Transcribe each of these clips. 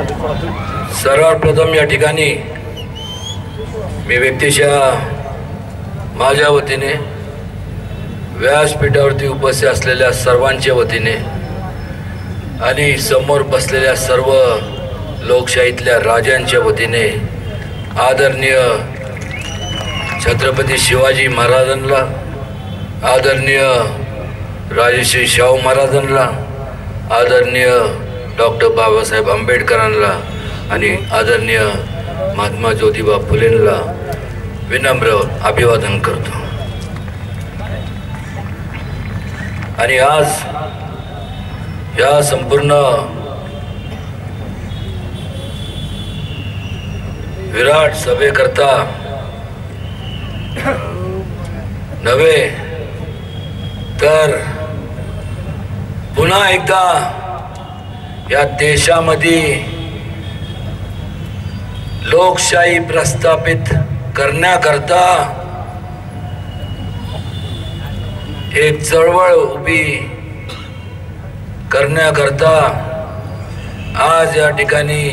सर्वात प्रथम या ठिकाणी मी व्यक्तिशः माझ्या वतीने व्यासपीठावरती उपस्थित असलेल्या सर्वांच्या वतीने आणि समोर बसलेल्या सर्व लोकशाहीतल्या राजांच्या वतीने आदरणीय छत्रपती शिवाजी महाराजांना, आदरणीय राजश्री शाहू महाराजांना, आदरणीय डॉक्टर बाबासाहेब आंबेडकरांना आणि आदरणीय महात्मा ज्योतिबा फुलेंना विनम्र अभिवादन करतो। आणि आज या संपूर्ण विराट सभेकरता नव्हे तर पुन्हा एकदा या देशामध्ये लोकशाही प्रस्थापित करण्याकरता एक चळवळ उभी करण्याकरता आज या ठिकाणी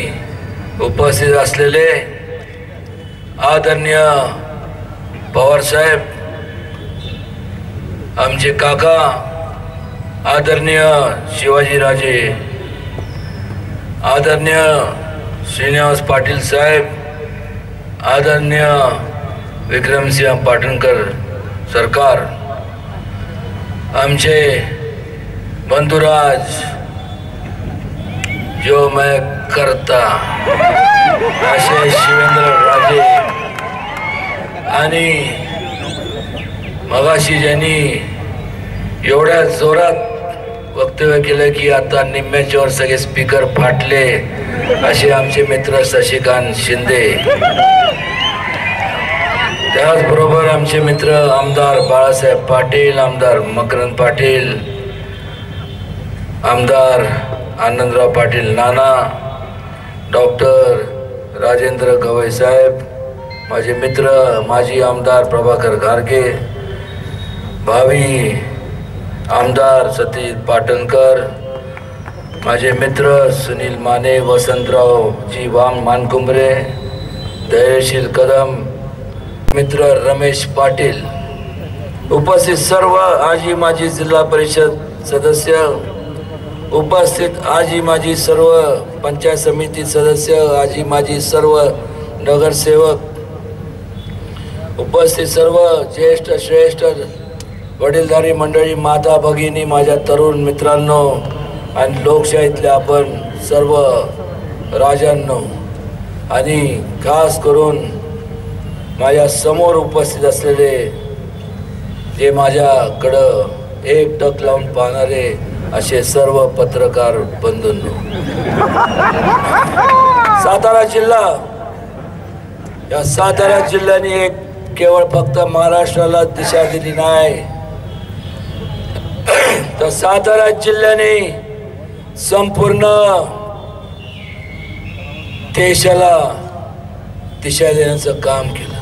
उपस्थित असलेले आदरणीय पवार साहेब, आमचे काका आदरणीय शिवाजीराजे, आदरणीय श्रीनिवास पाटील साहेब, आदरणीय विक्रमसिंह पाटणकर सरकार, आमचे बंधुराज जो मैं करता असे शिवेंद्र राजे आणि मगाशी ज्यांनी एवढ्या जोरात वक्तव्य केलं की आता निम्म्याच्यावर सगळे स्पीकर फाटले असे आमचे मित्र शशिकांत शिंदे, त्याचबरोबर आमचे मित्र आमदार बाळासाहेब पाटील, आमदार मकरंद पाटील, आमदार आनंदराव पाटील नाना, डॉक्टर राजेंद्र गवई साहेब, माझे मित्र माजी आमदार प्रभाकर घारगे, भावी आमदार सतीश पाटणकर, माझे मित्र सुनील माने, वसंतराव जी वाम मानकुंबरे, धैर्यशील कदम, मित्र रमेश पाटील, उपस्थित सर्व आजी माजी जिल्हा परिषद सदस्य, उपस्थित आजी माजी सर्व पंचायत समिती सदस्य, आजी माजी सर्व नगरसेवक, उपस्थित सर्व ज्येष्ठ श्रेष्ठ वडीलधारी मंडळी, माता भगिनी, माझ्या तरुण मित्रांनो आणि लोकशाहीतल्या आपण सर्व राजांनो आणि खास करून माझ्या समोर उपस्थित असलेले जे माझ्याकडं एक टक लावून पाहणारे असे सर्व पत्रकार बंधूंनो, सातारा जिल्हा, या सातारा जिल्ह्याने एक केवळ फक्त महाराष्ट्राला दिशा दिली नाही तर सातारा जिल्ह्याने संपूर्ण देशाला दिशा देण्याचं काम केलं।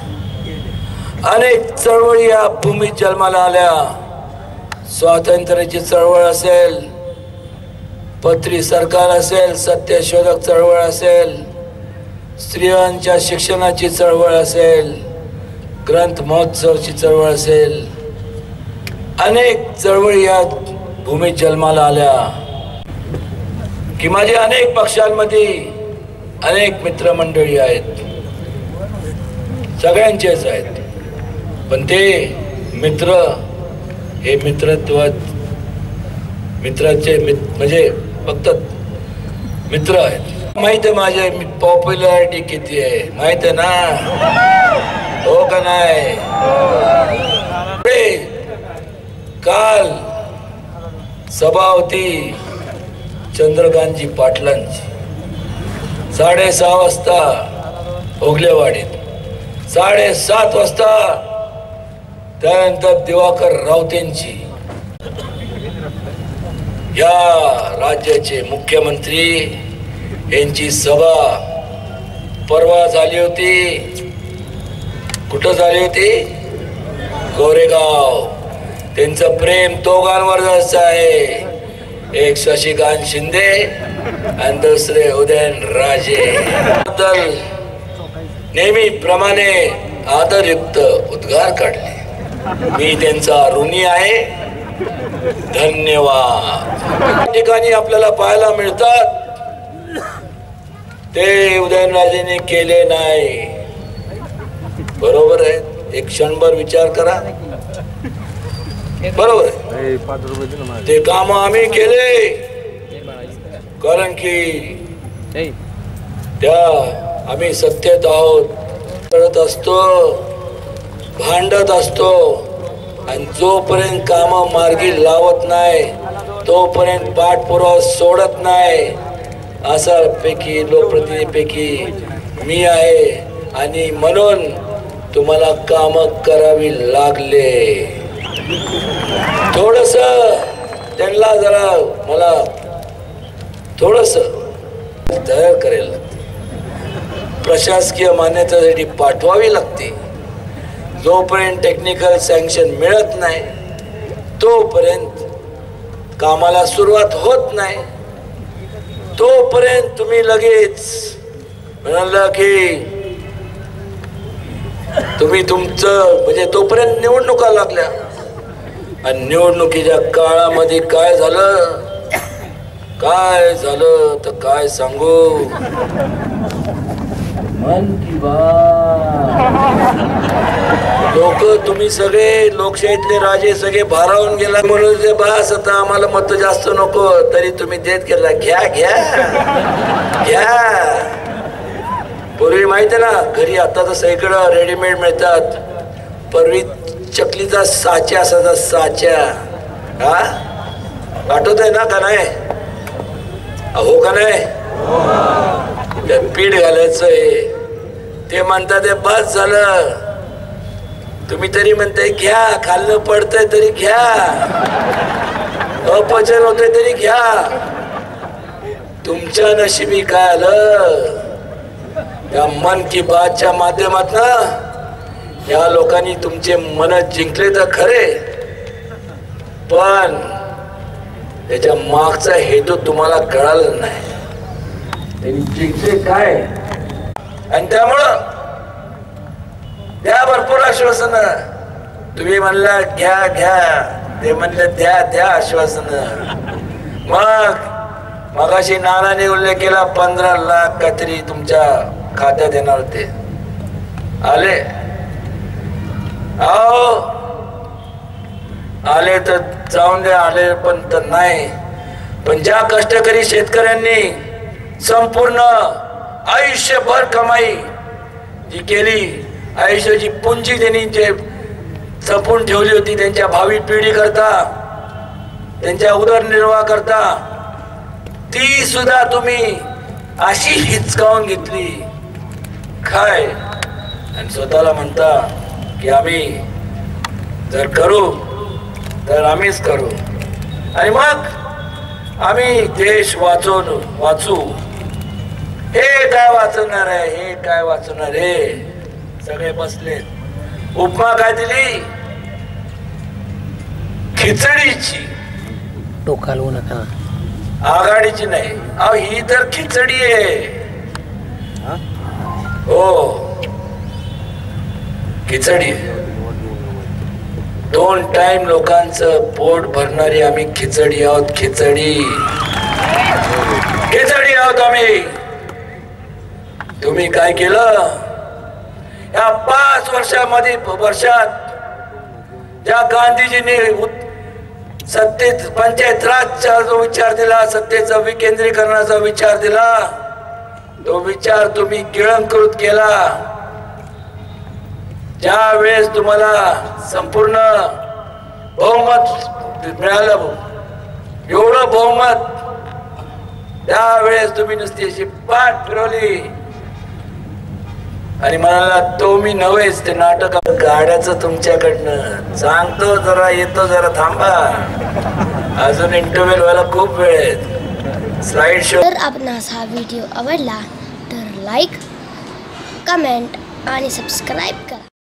अनेक चळवळी या भूमीत जन्माला आल्या, स्वातंत्र्याची चळवळ असेल, पत्री सरकार असेल, सत्यशोधक चळवळ असेल, स्त्रियांच्या शिक्षणाची चळवळ असेल, ग्रंथ महोत्सवाची चळवळ असेल, अनेक चळवळी या भूमीत जन्माला आल्या की माझे अनेक पक्षांमध्ये अनेक मित्रमंडळी आहेत, सगळ्यांचेच आहेत, पण ते मित्र हे मित्राचे म्हणजे फक्त मित्र आहेत। माहित आहे माझे पॉप्युलॅरिटी किती आहे, माहित आहे ना, हो का नाही? काल सभा होती चंद्रकांतजी पाटलांची 6:30 वाजता ओगलेवाडीत, 7:30 वाजता त्यानंतर दिवाकर रावतेंची, या राज्याचे मुख्यमंत्री यांची सभा परवा झाली होती। कुठं झाली होती? गोरेगाव। त्यांचं प्रेम दोघांवर जास्त आहे, एक शशिकांत शिंदे आणि दुसरे उदयनराजे. नेहमीप्रमाणे आदरयुक्त उद्गार काढले. मी त्यांचा ऋणी आहे. धन्यवाद. ठिकाणी आपल्याला पाहायला मिळतात ते उदयनराजेने केले नाही. बरोबर आहे. एक क्षणभर विचार करा. बरोबर आहे. ते काम आम्ही केले कारण की त्या आम्ही सत्तेत आहोत. करत असतो, भांडत असतो आणि जोपर्यंत काम मार्गी लावत नाही तोपर्यंत पाठपुरावा सोडत नाही. असा पैकी लोकप्रतिनिधीपैकी मी आहे आणि म्हणून तुम्हाला काम करावी लागले. थोडस त्यांना जरा मला थोडस तयार करेल. प्रशासकीय मान्यतेसाठी पाठवावी लागते. जोपर्यंत टेक्निकल सँक्शन मिळत नाही तोपर्यंत कामाला सुरुवात होत नाही. तोपर्यंत तुम्ही लगेच म्हणाल की तुम्ही तुमचं म्हणजे तोपर्यंत निवडणुका लागल्या आणि निवडणुकीच्या काळामध्ये काय झालं तर काय सांगू. मन की बात. लोक तुम्ही सगळे लोकशाहीतले राजे सगळे भारावून गेला म्हणून जे बस आता आम्हाला मत जास्त नको तरी तुम्ही देत गेला. घ्या घ्या घ्या. पूर्वी माहिती ना घरी आता तर सगळीकडं रेडीमेड मिळतात. पूर्वी चकलीचा साचा असायचा. साचा हा आठवत आहे ना का नाही. हो का नाही. पीठ घालायचंय ते म्हणतात ते बस झालं. तुम्ही तरी म्हणताय घ्या. खाल्लं पडतंय तरी घ्या. अपचन होतंय तरी घ्या. तुमच्या नशिबी काय आलं. या मन की बातच्या माध्यमातून या लोकांनी तुमचे मन जिंकले तर खरे पण त्याच्या मागचा हेतू तुम्हाला कळाला नाही. जिंकले काय आणि त्यामुळं द्या भरपूर आश्वासन. तुम्ही म्हणला घ्या घ्या ते म्हणले द्या द्या आश्वासन. मगाशी नानाने उल्लेख केला 15 लाख काहीतरी तुमच्या खात्यात येणार होते. आले आले तर जाऊन द्या. आले पण तर नाही. पण ज्या कष्टकरी शेतकऱ्यांनी संपूर्ण आयुष्यभर कमाई जी केली आयुष्याची पुंजी त्यांनी जे जपून ठेवली होती त्यांच्या भावी पिढी करता त्यांच्या उदरनिर्वाह करता ती सुद्धा तुम्ही अशी हिचकावून घेतली काय आणि स्वतःला म्हणता की आम्ही जर करू तर आम्हीच करू आणि मग आम्ही देश वाचू. हे काय वाचणार आहे. हे काय वाचणार आहे. सगळे बसले. उपमा काय दिली खिचडीची. टोकालू नका. आघाडीची नाही. अहो ही तर खिचडी आहे. हो खिचडी. 2 टाइम लोकांचं पोट भरणारी आम्ही खिचडी आहोत. खिचडी आहोत आम्ही. तुम्ही काय केलं या 5 वर्षात ज्या गांधीजींनी सत्तेत पंचायत राजचा जो विचार दिला सत्तेचा विकेंद्रीकरणाचा विचार दिला तो विचार तुम्ही गिळंकृत केला. ज्या वेळेस तुम्हाला संपूर्ण बहुमत मिळालं एवढं बहुमत त्यावेळेस तुम्ही नुसती अशी पाठ फिरवली आणि म्हणाला तो मी नव्हेच ते नाटक गाड्याचं तुमच्याकडनं सांगतो जरा येतो जरा थांबा अजून इंटरव्ह्यू व्हायला खूप वेळ आहे. Slide show. जर आपणास हा व्हिडिओ आवडला तर लाईक कमेंट आणि सबस्क्राईब